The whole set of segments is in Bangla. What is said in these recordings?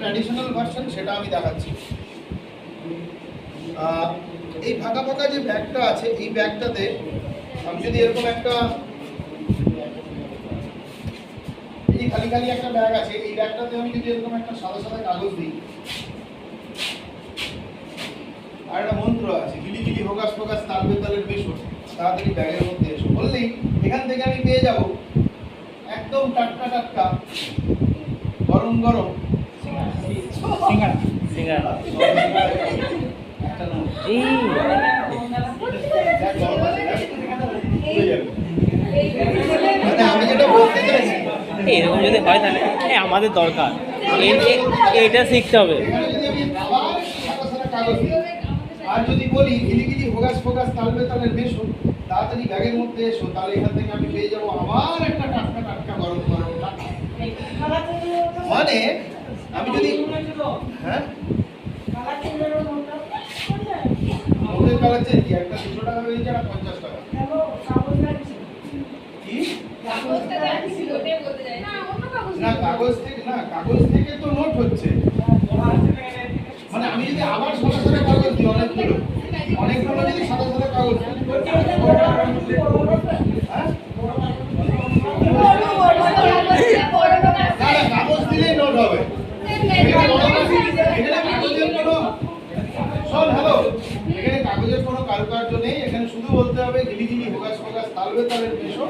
ট্র্যাডিশনাল ভার্সন সেটা আমি দেখাচ্ছি। এই ফাঁকা ফাঁকা যে ব্যাগটা আছে, এই ব্যাগটাতে আমি যদি এরকম একটা, এই খালি খালি একটা ব্যাগ আছে, এই ব্যাগটাতে আমি যদি এরকম একটা সাদা সাদা কাগজ দিই, আর একটা মন্ত্র আছে, গিলি গিলি হোগাস ফোগাস তাল বেতালের বেশ তাড়াতাড়ি ব্যাগের মধ্যে এসো বললেই এখান থেকে আমি পেয়ে যাব একদম টাটকা টাটকা গরম গরম সিঙ্গারা। আমি যেটা বলতে চাইছি, এরকম যদি হয় তাহলে আমাদের দরকার, এটা শিখতে হবে। আর যদি বলি গিলি গিলি হোগাস ফোগাস তাল বেতালের বেশো তাড়াতাড়ি ব্যাগের মধ্যে এসো, তাহলে এখান থেকে আমি পেয়ে যাবো আবার একটা টাটকা টাটকা গরম গরম টাটকা। মানে আমি যদি হ্যাঁ ওদের কালাচ্ছে কি একটা 200 টাকা হয়েছে আর 50 টাকা কি না কাগজ থেকে তো নোট হচ্ছে। মানে আমি যদি আবার সাদা সাদা কাগজ দিই অনেকগুলো যদি সাদা সাদা কাগজ কাগজ দিলেই নোট হবে। এখানে কাগজের কোনো কারুকার্য নেই, এখানে শুধু বলতে হবে গিলি গিলি হোগাস ফোগাস তাল বেতালের বেশো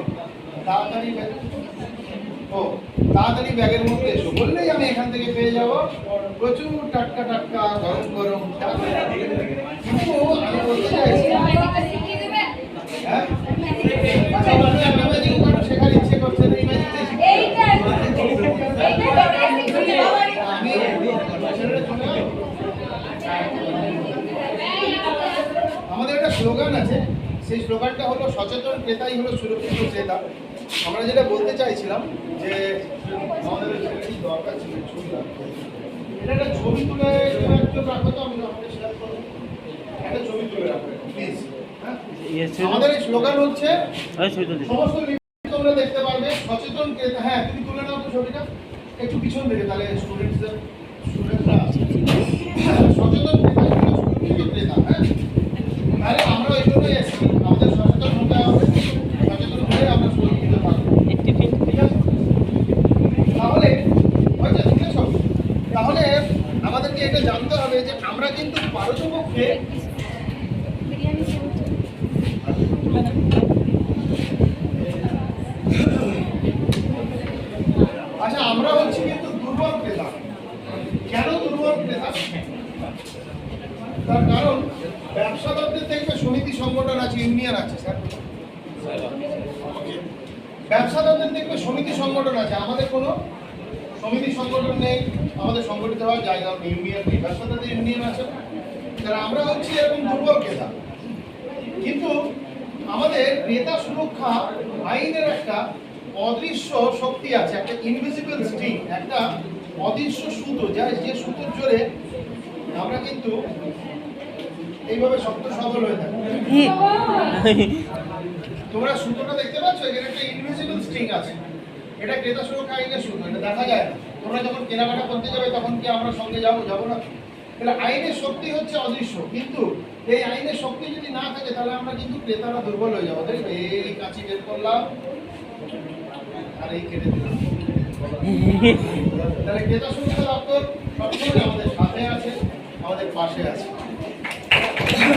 তাড়াতাড়ি ব্যাগের মধ্যে এসো বললেই আমি এখান থেকে পেয়ে যাব প্রচুর টাটকা টাটকা গরম গরম। কিন্তু আমি বলতে চাইছি শেখার ইচ্ছে করছে না, আমাদের একটা স্লোগান আছে, সেই স্লোগানটা হলো সচেতন ক্রেতাই হলো সুরক্ষিত ক্রেতা। আমরা যেটা বলতে চাইছিলাম যে আমাদের দরকার ছিল ছবি রাখতে, এটা একটা ছবি তুলে একটু রাখো তো, আমি আপনাকে শেয়ার করবো, একটা ছবি তুলে রাখো প্লিজ। আমাদের এই স্লোগান হচ্ছে সমস্ত তোমরা দেখতে পারবে সচেতন ক্রেতা। হ্যাঁ তুমি তুলে নাও তো ছবিটা একটু পিছন থেকে, তাহলে স্টুডেন্টরা সচেতন ক্রেতা সুরক্ষিত ক্রেতা। হ্যাঁ তাহলে আমরা ওই জন্যই এসেছি, আমাদের সচেতন হতে হবে, সচেতন হয়ে আমরা সুরক্ষিত থাকবো। ঠিক আছে, তাহলে তাহলে আমাদেরকে এটা জানতে হবে যে আমরা কিন্তু পারতপক্ষে আচ্ছা আমরা হচ্ছি কিন্তু দুর্বল ক্রেতা। কেন দুর্বল ক্রেতা? তার কারণ ব্যবসাদারদের দেখবে সমিতি সংগঠন আছে, ইউনিয়ন আছে স্যার, ব্যবসাদারদের দেখবে সমিতি সংগঠন আছে, আমাদের কোনো সমিতি সংগঠন নেই, আমাদের সংগঠিত হওয়ার জায়গা ইউনিয়ন নেই, ব্যবসাদারদের ইউনিয়ন আছে। তাহলে আমরা হচ্ছি এরকম দুর্বল ক্রেতা। কিন্তু আমাদের ক্রেতা সুরক্ষা আইনের একটা অদৃশ্য শক্তি আছে, একটা ইনভিজিবল স্ট্রিং, একটা অদৃশ্য সুতো, যে সুতোর জোরে আমরা কিন্তু এইভাবে শক্ত সবল হয়ে থাকি। তোমরা সুতোটা দেখতে পাচ্ছ, এখানে একটা ইনভিজিবল স্ট্রিং আছে, এটা ক্রেতা সুরক্ষা আইনের সুতো, এটা দেখা যায় না। তোমরা যখন কেনাকাটা করতে যাবে তখন কি আমরা সঙ্গে যাবো না? তাহলে আইনের শক্তি হচ্ছে অদৃশ্য, কিন্তু এই আইনের শক্তি যদি না থাকে তাহলে আমরা কিন্তু ক্রেতারা দুর্বল হয়ে যাবো। দেখবে এই কাঁচি বের করলাম আর এই কেটে দিলাম। তাহলে ক্রেতা সুরক্ষা দপ্তর সবসময় আমাদের সাথে আছে, আমাদের পাশে আছে।